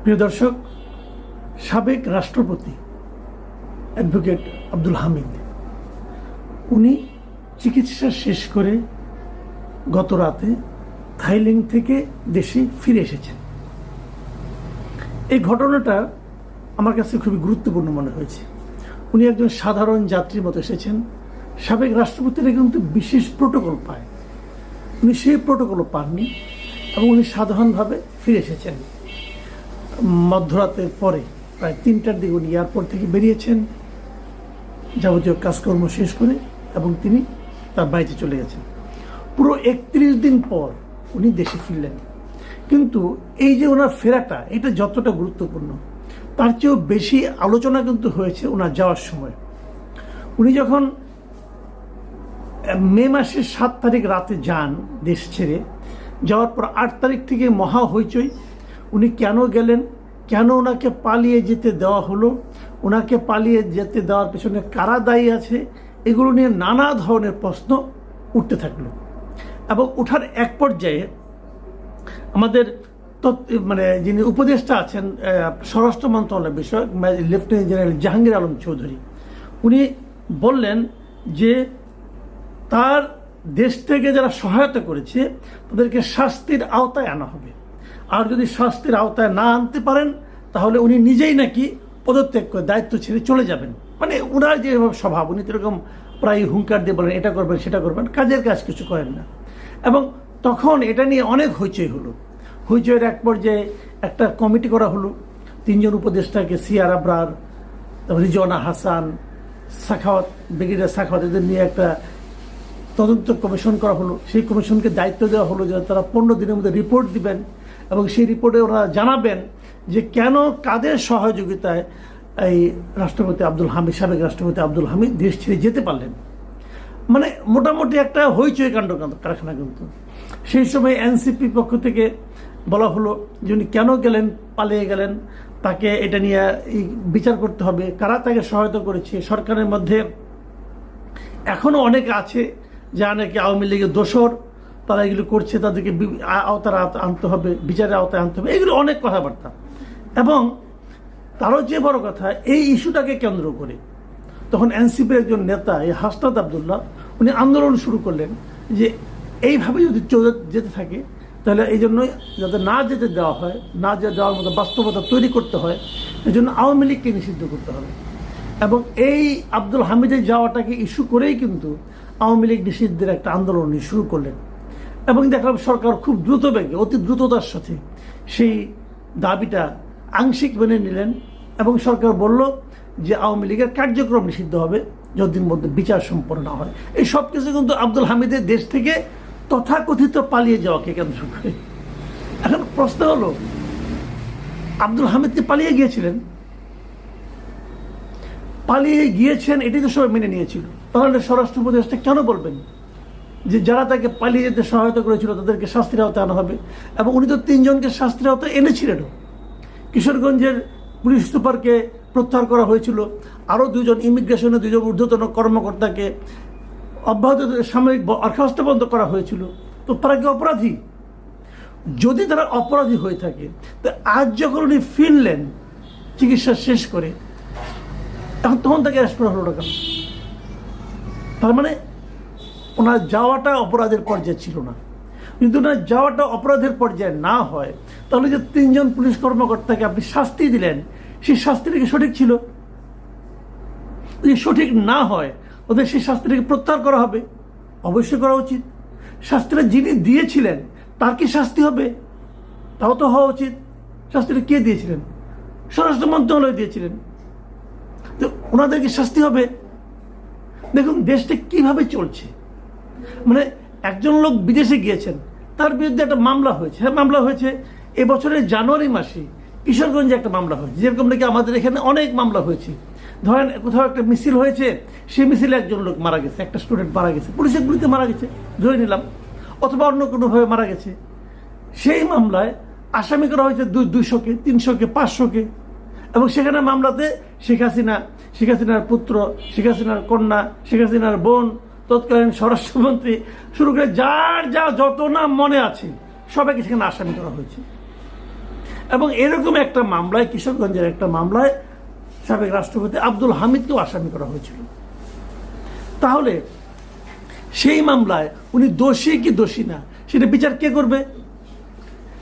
প্রিয় দর্শক, সাবেক রাষ্ট্রপতি অ্যাডভোকেট আব্দুল হামিদ উনি চিকিৎসা শেষ করে গত রাতে থাইল্যান্ড থেকে দেশে ফিরে এসেছেন। এই ঘটনাটা আমার কাছে খুবই গুরুত্বপূর্ণ মনে হয়েছে। উনি একজন সাধারণ যাত্রীর মতো এসেছেন। সাবেক রাষ্ট্রপতিরা কিন্তু বিশেষ প্রোটোকল পায়, উনি সেই প্রোটোকলও পাননি এবং উনি সাধারণভাবে ফিরে এসেছেন। মধ্যরাতের পরে প্রায় 3টার দিকে উনি এয়ারপোর্ট থেকে বেরিয়েছেন যাবতীয় কাজকর্ম শেষ করে, এবং তিনি তার বাড়িতে চলে গেছেন। পুরো 31 দিন পর উনি দেশে ফিরলেন। কিন্তু এই যে ওনার ফেরাটা, এটা যতটা গুরুত্বপূর্ণ তার চেয়েও বেশি আলোচনা কিন্তু হয়েছে ওনার যাওয়ার সময়। উনি যখন মে মাসের 7 তারিখ রাতে যান দেশ ছেড়ে, যাওয়ার পর 8 তারিখ থেকে মহা হইচই। উনি কেন গেলেন, কেন ওনাকে পালিয়ে যেতে দেওয়া হলো, ওনাকে পালিয়ে যেতে দেওয়ার পেছনে কারা দায়ী আছে, এগুলো নিয়ে নানা ধরনের প্রশ্ন উঠতে থাকলো। এবং ওঠার এক পর্যায়ে আমাদের যিনি উপদেষ্টা আছেন স্বরাষ্ট্র মন্ত্রণালয় বিষয়ক লেফটেন্যান্ট জেনারেল জাহাঙ্গীর আলম চৌধুরী, উনি বললেন যে তার দেশ থেকে যারা সহায়তা করেছে তাদেরকে শাস্তির আওতায় আনা হবে, আর যদি শাস্তির আওতায় না আনতে পারেন তাহলে উনি নিজেই নাকি পদত্যাগ করে দায়িত্ব ছেড়ে চলে যাবেন। মানে ওনার যে স্বভাব, উনি এরকম প্রায় হুঙ্কার দিয়ে বলেন এটা করবেন সেটা করবেন, কাজের কাজ কিছু করেন না। এবং তখন এটা নিয়ে অনেক হইচই হলো। হইচইয়ের এক পর্যায়ে একটা কমিটি করা হলো, 3 জন উপদেষ্টাকে, সিআর আবরার, রিজওয়ানা হাসান, সাখাওয়াত, ব্রিগেডিয়ার সাখাওয়াত, এদের নিয়ে একটা তদন্ত কমিশন করা হলো। সেই কমিশনকে দায়িত্ব দেওয়া হলো যে তারা 15 দিনের মধ্যে রিপোর্ট দিবেন, এবং সেই রিপোর্টে ওরা জানাবেন যে কেন, কাদের সহযোগিতায় এই রাষ্ট্রপতি আব্দুল হামিদ, সাবেক রাষ্ট্রপতি আব্দুল হামিদ দেশ ছেড়ে যেতে পারলেন। মানে মোটামুটি একটা হইচই কাণ্ড কারখানা। কিন্তু সেই সময় এনসিপি পক্ষ থেকে বলা হলো যে উনি কেন গেলেন, পালিয়ে গেলেন, তাকে এটা নিয়ে বিচার করতে হবে, কারা তাকে সহায়তা করেছে। সরকারের মধ্যে এখনও অনেকে আছে যারা নাকি আওয়ামী লীগের দোসর, তারা এগুলো করছে, তাদেরকে আওতায় আনতে হবে, বিচারের আওতায় আনতে হবে, এগুলো অনেক কথাবার্তা। এবং তারও যে বড় কথা, এই ইস্যুটাকে কেন্দ্র করে তখন এনসিপির একজন নেতা, এই হাসনাত আবদুল্লাহ, উনি আন্দোলন শুরু করলেন যে এইভাবে যদি যেতে থাকে তাহলে এই জন্যই যাতে না যেতে দেওয়া হয়, না যেতে দেওয়ার মতো বাস্তবতা তৈরি করতে হয়, এই জন্য আওয়ামী লীগকে নিষিদ্ধ করতে হবে। এবং এই আব্দুল হামিদের যাওয়াটাকে ইস্যু করেই কিন্তু আওয়ামী লীগ নিষিদ্ধের একটা আন্দোলন শুরু করলেন। এবং দেখলাম সরকার খুব দ্রুত বেগে, অতি দ্রুততার সাথে সেই দাবিটা আংশিক মেনে নিলেন, এবং সরকার বলল যে আওয়ামী লীগের কার্যক্রম নিষিদ্ধ হবে যতদিন মধ্যে বিচার সম্পন্ন না হয়। এই সব কিছু কিন্তু আব্দুল হামিদের দেশ থেকে তথাকথিত পালিয়ে যাওয়াকে কেন্দ্র করে। এখন প্রশ্ন হলো, আব্দুল হামিদ কি পালিয়ে গিয়েছিলেন? পালিয়ে গিয়েছেন এটাই তো সবাই মেনে নিয়েছিল। তাহলে স্বরাষ্ট্র উপদেষ্টা কেন বলবেন যে যারা তাকে পালিয়ে যেতে সহায়তা করেছিল তাদেরকে শাস্তির আওতায় আনা হবে? এবং উনি তো 3 জনকে শাস্তির আওতায় এনেছিলেন। কিশোরগঞ্জের পুলিশ সুপারকে প্রত্যাহার করা হয়েছিল, আরও 2 জন ইমিগ্রেশনের 2 জন ঊর্ধ্বতন কর্মকর্তাকে অব্যাহত সাময়িক বরখাস্ত বন্ধ করা হয়েছিল। তো তারা কি অপরাধী? যদি তারা অপরাধী হয়ে থাকে, তো আজ যখন উনি ফিরলেন চিকিৎসা শেষ করে, তখন তাকে অ্যারেস্ট করা হলো না কেন? তার মানে ওনার যাওয়াটা অপরাধের পর্যায়ে ছিল না। কিন্তু ওনার যাওয়াটা অপরাধের পর্যায়ে না হয়, তাহলে যে 3 জন পুলিশ কর্মকর্তাকে আপনি শাস্তি দিলেন, সেই শাস্তিটা কি সঠিক ছিল? যদি সঠিক না হয় ওদের সেই শাস্তিটাকে প্রত্যাহার করা হবে, অবশ্যই করা উচিত। শাস্তিটা যিনি দিয়েছিলেন তার কি শাস্তি হবে? তাও তো হওয়া উচিত। শাস্তিটা কে দিয়েছিলেন? স্বরাষ্ট্র মন্ত্রণালয় দিয়েছিলেন, তো ওনাদের কি শাস্তি হবে? দেখুন দেশটা কিভাবে চলছে। মানে একজন লোক বিদেশে গিয়েছেন, তার বিরুদ্ধে একটা মামলা হয়েছে। হ্যাঁ, মামলা হয়েছে এবছরের জানুয়ারি মাসে কিশোরগঞ্জে একটা মামলা হয়েছে, যেরকম নাকি আমাদের এখানে অনেক মামলা হয়েছে। ধরেন কোথাও একটা মিছিল হয়েছে, সেই মিছিলে একজন লোক মারা গেছে, একটা স্টুডেন্ট মারা গেছে, পুলিশের গুলিতে মারা গেছে ধরে নিলাম, অথবা অন্য কোনোভাবে মারা গেছে। সেই মামলায় আসামি করা হয়েছে 200কে, 300কে, 500কে। এবং সেখানে মামলাতে শেখ হাসিনার পুত্র, শেখ হাসিনার কন্যা, শেখ হাসিনার বোন, তৎকালীন স্বরাষ্ট্রমন্ত্রী শুরু করে যার যা যত নাম মনে আছে সবাইকে সেখানে আসামি করা হয়েছে। এবং এরকম একটা মামলায়, কিশোরগঞ্জের একটা মামলায় সাবেক রাষ্ট্রপতি আব্দুল হামিদকেও আসামি করা হয়েছিল। তাহলে সেই মামলায় উনি দোষী কি দোষী না সেটা বিচার কে করবে?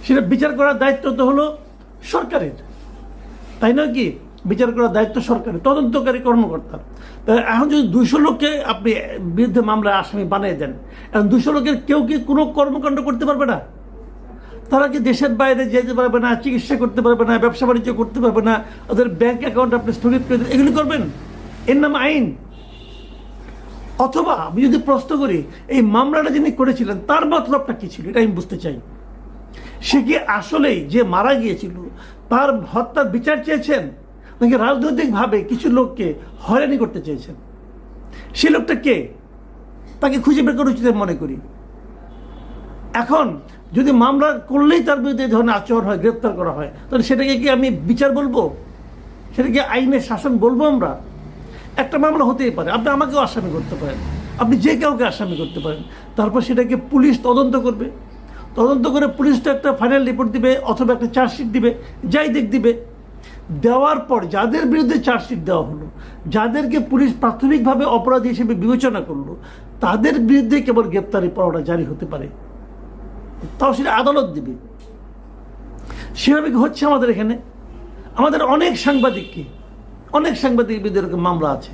সেটা বিচার করার দায়িত্ব তো হলো সরকারের, তাই নয় কি? বিচার করার দায়িত্ব সরকারের, তদন্তকারী কর্মকর্তা। এখন যদি 200 লোককে আপনি বিরুদ্ধে মামলায় আসামি বানিয়ে দেন, এখন 200 লোকের কেউ কি কোনো কর্মকাণ্ড করতে পারবে না? তারা কি দেশের বাইরে যেতে পারবে না, চিকিৎসা করতে পারবে না, ব্যবসা বাণিজ্য করতে পারবে না, ওদের ব্যাংক অ্যাকাউন্ট আপনি স্থগিত করে দেন, এগুলি করবেন? এর নাম আইন? অথবা আমি যদি প্রশ্ন করি, এই মামলাটা যিনি করেছিলেন তার মতলবটা কি ছিল, এটা আমি বুঝতে চাই। সে কি আসলেই যে মারা গিয়েছিল তার হত্যার বিচার চেয়েছেন, নাকি রাজনৈতিকভাবে কিছু লোককে হয়রানি করতে চেয়েছেন? সে লোকটা কে, তাকে খুঁজে বের করা উচিত মনে করি। এখন যদি মামলা করলেই তার বিরুদ্ধে এই ধরনের আচরণ হয়, গ্রেপ্তার করা হয়, তাহলে সেটাকে কি আমি বিচার বলবো? সেটাকে আইনের শাসন বলবো আমরা? একটা মামলা হতেই পারে, আপনি আমাকেও আসামি করতে পারেন, আপনি যে কাউকে আসামি করতে পারেন, তারপর সেটাকে পুলিশ তদন্ত করবে, তদন্ত করে পুলিশটা একটা ফাইনাল রিপোর্ট দিবে অথবা একটা চার্জশিট দিবে, যাই দিবে। দেওয়ার পর যাদের বিরুদ্ধে চার্জশিট দেওয়া হলো, যাদেরকে পুলিশ প্রাথমিকভাবে অপরাধী হিসেবে বিবেচনা করলো, তাদের বিরুদ্ধে কেবল গ্রেপ্তারি পরোয়ানা জারি হতে পারে, তাও সেটা আদালত দিবে। সেভাবে কি হচ্ছে আমাদের এখানে? আমাদের অনেক সাংবাদিক বিরুদ্ধে এরকম মামলা আছে,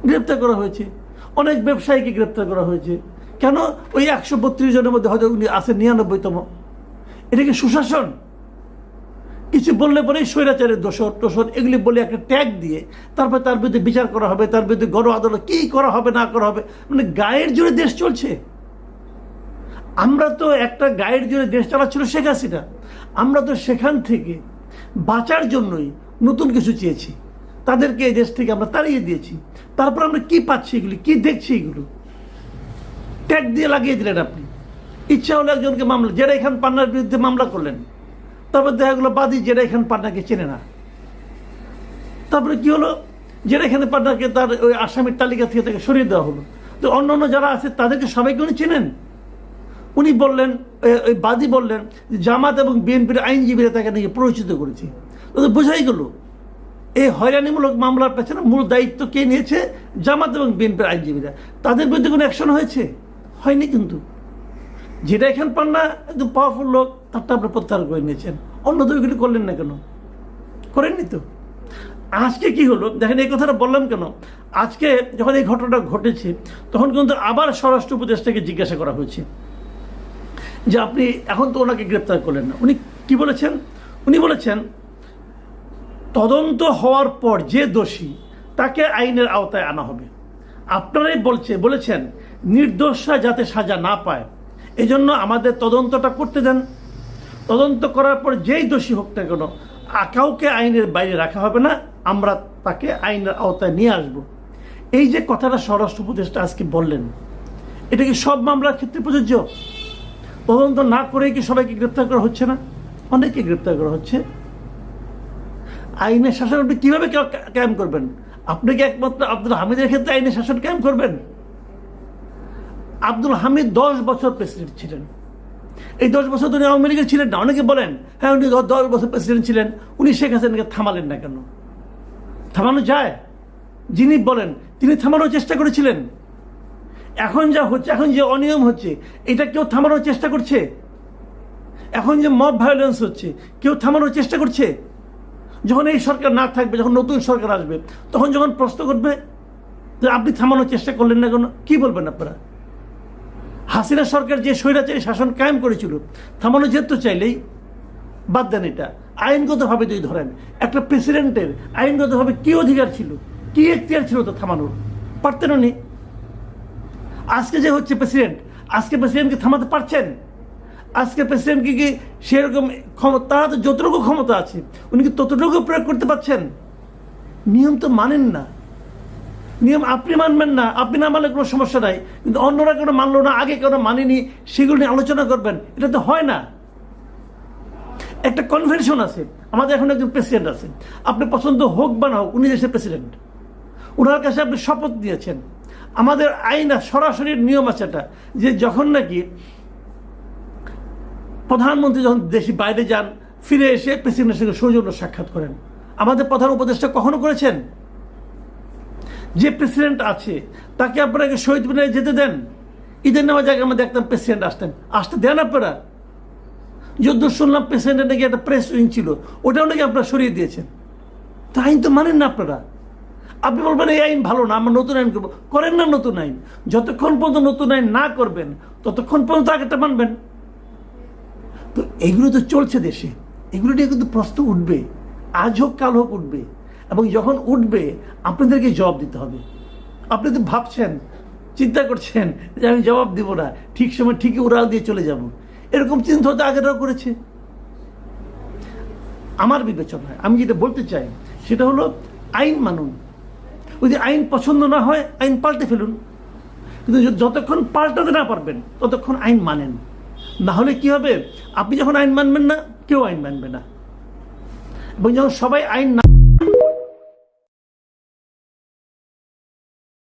গ্রেপ্তার করা হয়েছে, অনেক ব্যবসায়ীকে গ্রেপ্তার করা হয়েছে। কেন? ওই 132 জনের মধ্যে হয়তো উনি আছে 99তম। এটা কি সুশাসন? কিছু বললে পরেই স্বৈরাচারের দোষর এগুলি বলে একটা ট্যাগ দিয়ে তারপর তার বিরুদ্ধে বিচার করা হবে, তার বিরুদ্ধে গণ আদালত কি করা হবে না করা হবে, মানে গায়ের জোরে দেশ চলছে। আমরা তো একটা গায়ের জোরে দেশ চালাচ্ছিল শেখ হাসিনা, আমরা তো সেখান থেকে বাঁচার জন্যই নতুন কিছু চেয়েছি, তাদেরকে এই দেশ থেকে আমরা তাড়িয়ে দিয়েছি। তারপর আমরা কি পাচ্ছি, এগুলি কি দেখছি, এগুলো ট্যাগ দিয়ে লাগিয়ে দিলেন আপনি। ইচ্ছা হলো একজনকে মামলা, জেরাই খান পান্নার বিরুদ্ধে মামলা করলেন, তারপর দেখা গেলো বাদী জেরাই খান পান্নাকে চেনে না। তারপরে কি হলো, জেরাই খান পান্নাকে তার ওই আসামির তালিকা থেকে তাকে সরিয়ে দেওয়া হলো। তো অন্য যারা আছে তাদেরকে সবাইকে উনি চেনেন। উনি বললেন, ওই বাদী বললেন যে জামাত এবং বিএনপির আইনজীবীরা তাকে নাকি প্ররোচিত করেছে। তো বোঝাই গেল এই হয়রানিমূলক মামলার পেছনে মূল দায়িত্ব কে নিয়েছে? জামাত এবং বিএনপির আইনজীবীরা। তাদের বিরুদ্ধে কোনো অ্যাকশন হয়েছে? হয়নি। কিন্তু যেটা এখান পান না, একদম পাওয়ারফুল লোক, তারটা আপনি প্রত্যাহার করে নিয়েছেন, অন্য দুইগুলি করলেন না কেন? করেননি তো। আজকে কি হলো দেখেন, এই কথাটা বললাম কেন? আজকে যখন এই ঘটনাটা ঘটেছে তখন কিন্তু আবার স্বরাষ্ট্র উপদেষ্টাকে জিজ্ঞাসা করা হয়েছে যে আপনি এখন তো ওনাকে গ্রেপ্তার করলেন না। উনি কি বলেছেন? উনি বলেছেন তদন্ত হওয়ার পর যে দোষী তাকে আইনের আওতায় আনা হবে। আপনারাই বলেছেন নির্দোষরা যাতে সাজা না পায়, এজন্য আমাদের তদন্তটা করতে দেন। তদন্ত করার পর যেই দোষী হোক না কেন, কাউকে আইনের বাইরে রাখা হবে না, আমরা তাকে আইনের আওতায় নিয়ে আসব। এই যে কথাটা স্বরাষ্ট্র উপদেষ্টা আজকে বললেন, এটা কি সব মামলার ক্ষেত্রে প্রযোজ্য? তদন্ত না করেই কি সবাইকে গ্রেপ্তার করা হচ্ছে না? অনেকে গ্রেপ্তার করা হচ্ছে। আইনের শাসন আপনি কীভাবে কায়েম করবেন? আপনি কি একমাত্র আব্দুল হামিদের ক্ষেত্রে আইনের শাসন কায়েম করবেন? আব্দুল হামিদ 10 বছর প্রেসিডেন্ট ছিলেন। এই 10 বছর উনি আওয়ামী লীগের ছিলেন না। অনেকে বলেন হ্যাঁ উনি 10 বছর প্রেসিডেন্ট ছিলেন, উনি শেখ হাসিনাকে থামালেন না কেন? থামানো যায়? যিনি বলেন তিনি থামানোর চেষ্টা করেছিলেন। এখন যা হচ্ছে, এখন যে অনিয়ম হচ্ছে, এটা কেউ থামানোর চেষ্টা করছে? এখন যে মব ভায়োলেন্স হচ্ছে, কেউ থামানোর চেষ্টা করছে? যখন এই সরকার না থাকবে, যখন নতুন সরকার আসবে, তখন যখন প্রশ্ন করবে যে আপনি থামানোর চেষ্টা করলেন না কেন, কি বলবেন আপনারা? হাসিনা সরকার যে স্বৈরাচারী শাসন কায়েম করেছিল, থামানো যেত চাইলেই। বাদ দেন এটা, আইনগতভাবে যদি ধরেন একটা প্রেসিডেন্টের আইনগতভাবে কি অধিকার ছিল, কি এখতিয়ার ছিল তা থামানোর? পারতেন উনি। আজকে যে হচ্ছে প্রেসিডেন্ট, আজকে প্রেসিডেন্টকে থামাতে পারছেন? আজকে প্রেসিডেন্টকে কি সেরকম ক্ষমতা, তারা তো যতটুকু ক্ষমতা আছে উনি কি ততটুকু প্রয়োগ করতে পারছেন? নিয়ম তো মানেন না। নিয়ম আপনি মানবেন না, আপনি না মানলে কোনো সমস্যা নাই, কিন্তু অন্যরা কেন মানলো না, আগে কেন মানেনি, সেগুলো নিয়ে আলোচনা করবেন, এটা তো হয় না। একটা কনভেনশন আছে, আমাদের এখন একজন প্রেসিডেন্ট আছে, আপনি পছন্দ হোক বা না হোক, উনি দেশের প্রেসিডেন্ট, ওনার কাছে আপনি শপথ দিয়েছেন। আমাদের আইন সরাসরি নিয়ম আছে এটা, যে যখন নাকি প্রধানমন্ত্রী যখন দেশে বাইরে যান, ফিরে এসে প্রেসিডেন্টের সঙ্গে সৌজন্য সাক্ষাৎ করেন? আমাদের প্রধান উপদেষ্টা কখনো করেছেন? যে প্রেসিডেন্ট আছে তাকে আপনাকে শহীদ মিনারে যেতে দেন। ঈদের নামাজ আগে আমরা দেখতাম প্রেসিডেন্ট আসতে দেন আপনারা? যদ্দ শুনলাম প্রেসিডেন্টের নাকি একটা প্রেস উইং ছিল, ওটাও নাকি আপনারা সরিয়ে দিয়েছেন। তা আইন তো মানেন না আপনারা। আপনি বলবেন এই আইন ভালো না, আমরা নতুন আইন করবো। করেন না নতুন আইন। যতক্ষণ পর্যন্ত নতুন আইন না করবেন ততক্ষণ পর্যন্ত আগেরটা মানবেন। তো এগুলো তো চলছে দেশে, এগুলো নিয়ে কিন্তু প্রশ্ন উঠবে, আজ হোক কাল হোক উঠবে। এবং যখন উঠবে আপনাদেরকে জবাব দিতে হবে। আপনি তো ভাবছেন, চিন্তা করছেন যে আমি জবাব দিব না, ঠিক সময় ঠিকই উড়াল দিয়ে চলে যাব, এরকম চিন্তা হতে আগেরাও করেছে। আমার বিবেচনায় আমি যেটা বলতে চাই সেটা হলো আইন মানুন। যদি আইন পছন্দ না হয় আইন পাল্টে ফেলুন, কিন্তু যতক্ষণ পাল্টাতে না পারবেন ততক্ষণ আইন মানেন। না হলে কি হবে, আপনি যখন আইন মানবেন না কেউ আইন মানবে না, এবং যখন সবাই আইন না